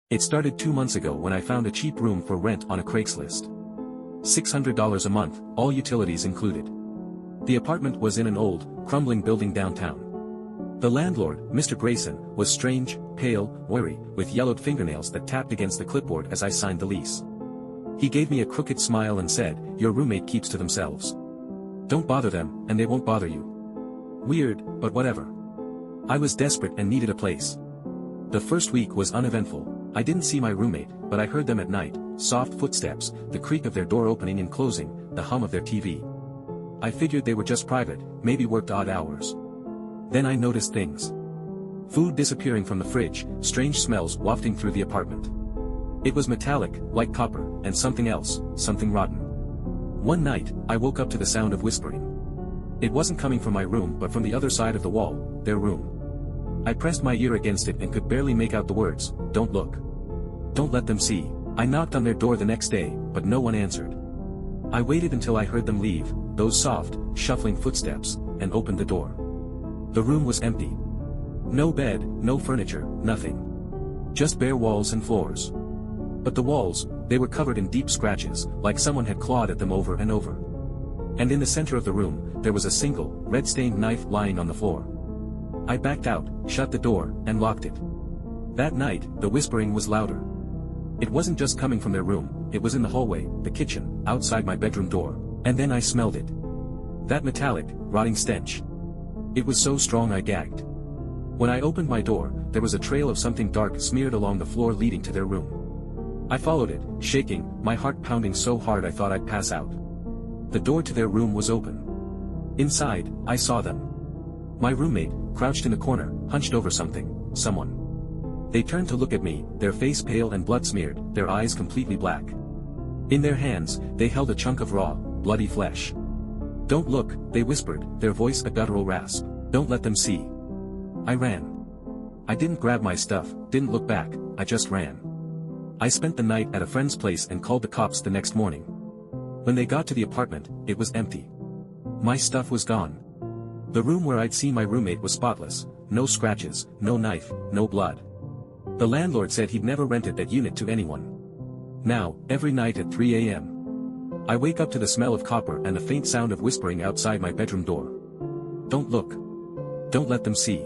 It started 2 months ago when I found a cheap room for rent on a Craigslist. $600 a month, all utilities included. The apartment was in an old, crumbling building downtown. The landlord, Mr. Grayson, was strange, pale, wiry, with yellowed fingernails that tapped against the clipboard as I signed the lease. He gave me a crooked smile and said, "Your roommate keeps to themselves. Don't bother them, and they won't bother you." Weird, but whatever. I was desperate and needed a place. The first week was uneventful. I didn't see my roommate, but I heard them at night, soft footsteps, the creak of their door opening and closing, the hum of their TV. I figured they were just private, maybe worked odd hours. Then I noticed things. Food disappearing from the fridge, strange smells wafting through the apartment. It was metallic, like copper, and something else, something rotten. One night, I woke up to the sound of whispering. It wasn't coming from my room but from the other side of the wall, their room. I pressed my ear against it and could barely make out the words, "Don't look. Don't let them see." I knocked on their door the next day, but no one answered. I waited until I heard them leave, those soft, shuffling footsteps, and opened the door. The room was empty. No bed, no furniture, nothing. Just bare walls and floors. But the walls, they were covered in deep scratches, like someone had clawed at them over and over. And in the center of the room, there was a single, red-stained knife lying on the floor. I backed out, shut the door, and locked it. That night, the whispering was louder. It wasn't just coming from their room, it was in the hallway, the kitchen, outside my bedroom door, and then I smelled it. That metallic, rotting stench. It was so strong I gagged. When I opened my door, there was a trail of something dark smeared along the floor leading to their room. I followed it, shaking, my heart pounding so hard I thought I'd pass out. The door to their room was open. Inside, I saw them. My roommate, crouched in the corner, hunched over someone. They turned to look at me, their face pale and blood-smeared, their eyes completely black. In their hands, they held a chunk of raw, bloody flesh. "Don't look," they whispered, their voice a guttural rasp. "Don't let them see." I ran. I didn't grab my stuff, didn't look back, I just ran. I spent the night at a friend's place and called the cops the next morning. When they got to the apartment, it was empty. My stuff was gone. The room where I'd seen my roommate was spotless, no scratches, no knife, no blood. The landlord said he'd never rented that unit to anyone. Now, every night at 3 a.m. I wake up to the smell of copper and the faint sound of whispering outside my bedroom door. "Don't look. Don't let them see."